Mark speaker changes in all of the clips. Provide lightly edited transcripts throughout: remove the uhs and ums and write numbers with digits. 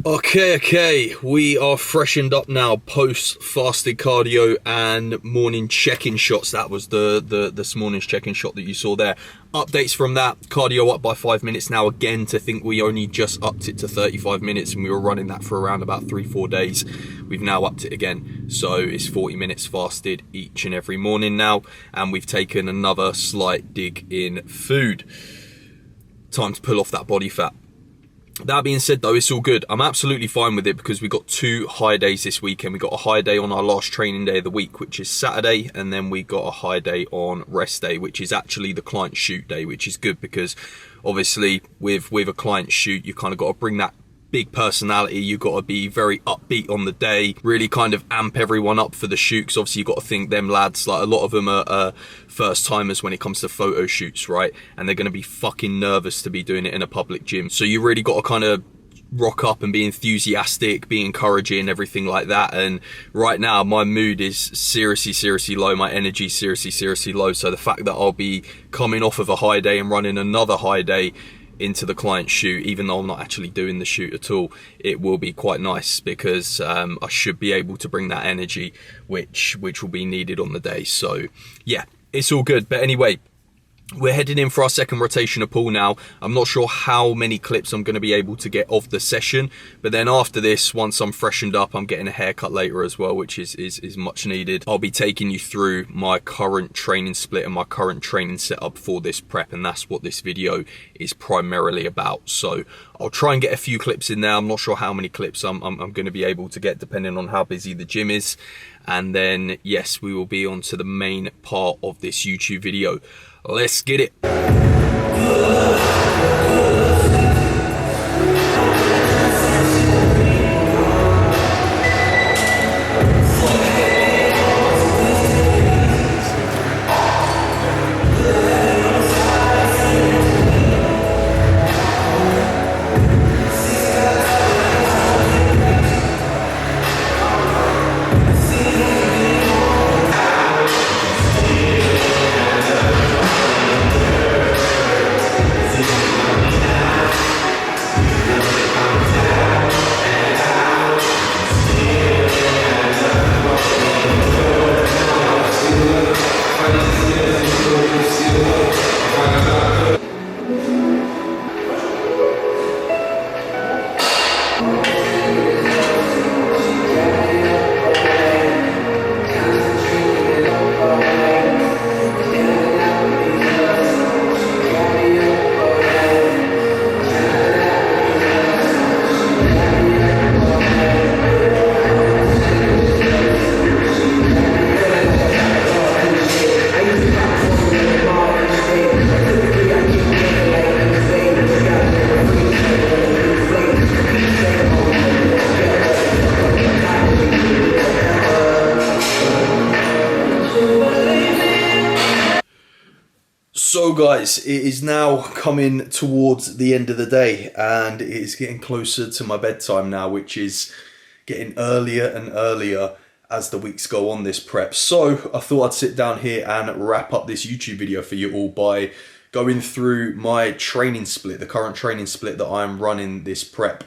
Speaker 1: Okay, we are freshened up now post fasted cardio and morning check-in shots. That was this morning's check-in shot that you saw there. Updates from that: cardio up by 5 minutes now again. To think we only just upped it to 35 minutes and we were running that for around about 3-4 days. We've now upped it again, so it's 40 minutes fasted each and every morning now, and we've taken another slight dig in food. Time to pull off that body fat. That being said though, it's all good. I'm absolutely fine with it because we got 2 high days this weekend. We got a high day on our last training day of the week, which is Saturday, and then we got a high day on rest day, which is actually the client shoot day, which is good because obviously with a client shoot, you kind of got to bring that big personality. You got to be very upbeat on the day, really kind of amp everyone up for the shoot, because obviously you got to think them lads, like a lot of them are first timers when it comes to photo shoots, right? And they're going to be fucking nervous to be doing it in a public gym, so you really got to kind of rock up and be enthusiastic, be encouraging, everything like that. And right now my mood is seriously low, my energy seriously low, so the fact that I'll be coming off of a high day and running another high day into the client shoot, even though I'm not actually doing the shoot at all, it will be quite nice because I should be able to bring that energy which will be needed on the day. So yeah, it's all good. But anyway, we're heading in for our second rotation of pull now. I'm not sure how many clips I'm going to be able to get of the session, but then after this, once I'm freshened up, I'm getting a haircut later as well, which is much needed. I'll be taking you through my current training split and my current training setup for this prep, and that's what this video is primarily about. So I'll try and get a few clips in there. I'm not sure how many clips I'm going to be able to get depending on how busy the gym is. And then yes, we will be on to the main part of this YouTube video. Let's get it. So guys, it is now coming towards the end of the day and it is getting closer to my bedtime now, which is getting earlier and earlier as the weeks go on this prep. So I thought I'd sit down here and wrap up this YouTube video for you all by going through my training split, the current training split that I'm running this prep.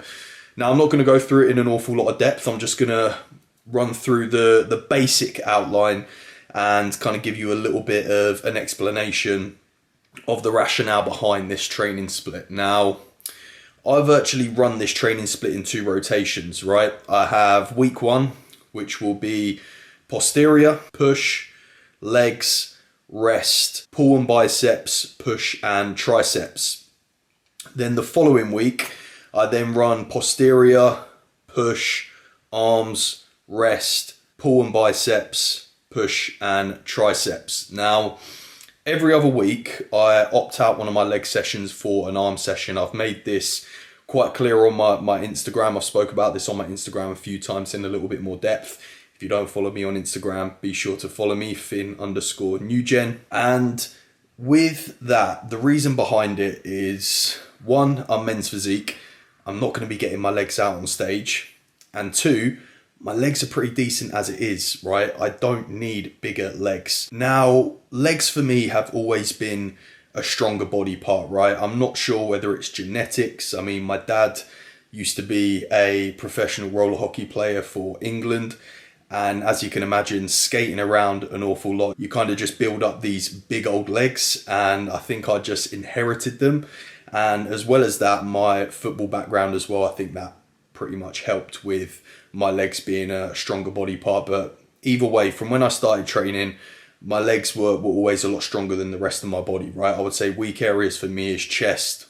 Speaker 1: Now I'm not going to go through it in an awful lot of depth. I'm just going to run through the basic outline and kind of give you a little bit of an explanation of the rationale behind this training split. Now, I've actually run this training split in 2 rotations, right? I have week 1, which will be posterior, push, legs, rest, pull and biceps, push and triceps. Then the following week, I then run posterior, push, arms, rest, pull and biceps, push and triceps. Now, every other week, I opt out one of my leg sessions for an arm session. I've made this quite clear on my Instagram. I've spoke about this on my Instagram a few times in a little bit more depth. If you don't follow me on Instagram, be sure to follow me, Finn_newgen. And with that, the reason behind it is, 1, I'm men's physique. I'm not going to be getting my legs out on stage. And 2, my legs are pretty decent as it is, right? I don't need bigger legs. Now, legs for me have always been a stronger body part, right? I'm not sure whether it's genetics. I mean, my dad used to be a professional roller hockey player for England. And as you can imagine, skating around an awful lot, you kind of just build up these big old legs, and I think I just inherited them. And as well as that, my football background as well, I think that pretty much helped with my legs being a stronger body part. But either way, from when I started training, my legs were always a lot stronger than the rest of my body, right? I would say weak areas for me is chest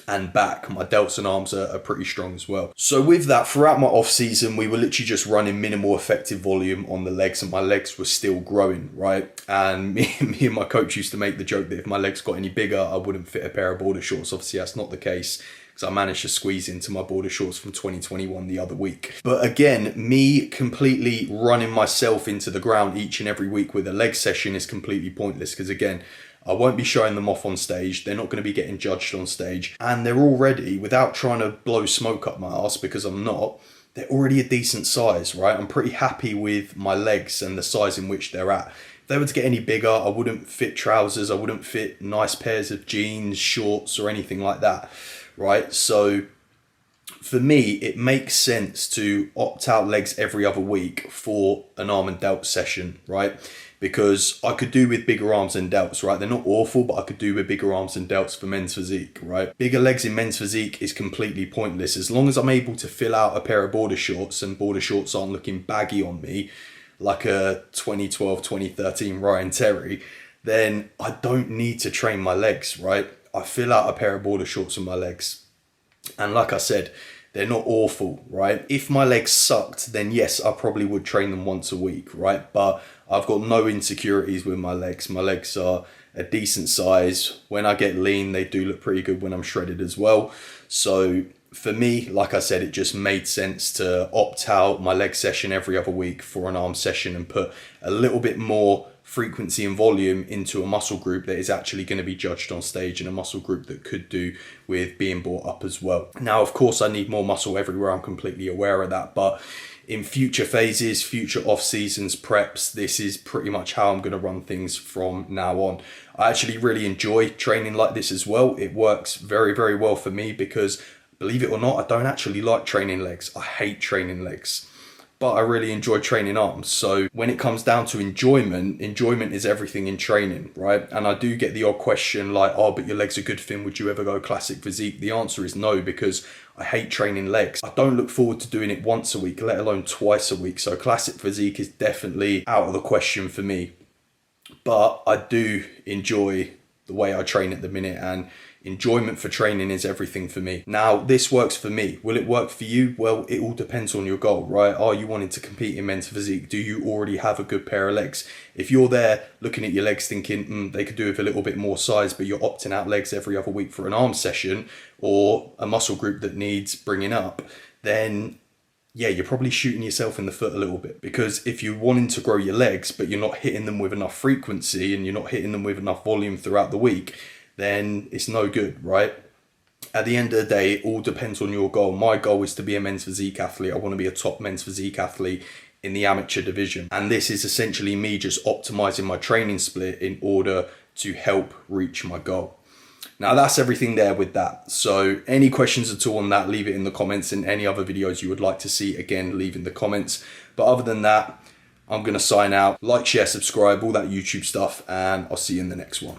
Speaker 1: and back. My delts and arms are pretty strong as well. So with that, throughout my off season, we were literally just running minimal effective volume on the legs, and my legs were still growing, right? And me and my coach used to make the joke that if my legs got any bigger, I wouldn't fit a pair of border shorts. Obviously that's not the case, because I managed to squeeze into my border shorts from 2021 the other week. But again, me completely running myself into the ground each and every week with a leg session is completely pointless, because again, I won't be showing them off on stage. They're not going to be getting judged on stage. And they're already, without trying to blow smoke up my ass, because I'm not, they're already a decent size, right? I'm pretty happy with my legs and the size in which they're at. If they were to get any bigger, I wouldn't fit trousers. I wouldn't fit nice pairs of jeans, shorts, or anything like that, right? So for me, it makes sense to opt out legs every other week for an arm and delt session, right? Because I could do with bigger arms and delts, right? They're not awful, but I could do with bigger arms and delts for men's physique, right? Bigger legs in men's physique is completely pointless. As long as I'm able to fill out a pair of border shorts, and border shorts aren't looking baggy on me, like a 2012, 2013 Ryan Terry, then I don't need to train my legs, right? I fill out a pair of border shorts on my legs. And like I said, they're not awful, right? If my legs sucked, then yes, I probably would train them once a week, right? But I've got no insecurities with my legs. My legs are a decent size. When I get lean, they do look pretty good when I'm shredded as well. So for me, like I said, it just made sense to opt out my leg session every other week for an arm session and put a little bit more frequency and volume into a muscle group that is actually going to be judged on stage, and a muscle group that could do with being brought up as well. Now, of course, I need more muscle everywhere. I'm completely aware of that, but in future phases, future off seasons, preps, this is pretty much how I'm going to run things from now on. I actually really enjoy training like this as well. It works very, very well for me because, believe it or not, I don't actually like training legs. I hate training legs, but I really enjoy training arms. So when it comes down to enjoyment is everything in training, right? And I do get the odd question like, oh, but your legs are good, Finn, would you ever go classic physique? The answer is no, because I hate training legs. I don't look forward to doing it once a week, let alone twice a week. So classic physique is definitely out of the question for me. But I do enjoy the way I train at the minute, and enjoyment for training is everything for me. Now, this works for me. Will it work for you? Well, it all depends on your goal, right? Are you wanting to compete in men's physique? Do you already have a good pair of legs? If you're there looking at your legs thinking, they could do with a little bit more size, but you're opting out legs every other week for an arm session or a muscle group that needs bringing up, then yeah, you're probably shooting yourself in the foot a little bit. Because if you're wanting to grow your legs, but you're not hitting them with enough frequency and you're not hitting them with enough volume throughout the week, then it's no good, right? At the end of the day, it all depends on your goal. My goal is to be a men's physique athlete. I want to be a top men's physique athlete in the amateur division. And this is essentially me just optimizing my training split in order to help reach my goal. Now, that's everything there with that. So any questions at all on that, leave it in the comments, and any other videos you would like to see, again, leave in the comments. But other than that, I'm going to sign out. Like, share, subscribe, all that YouTube stuff, and I'll see you in the next one.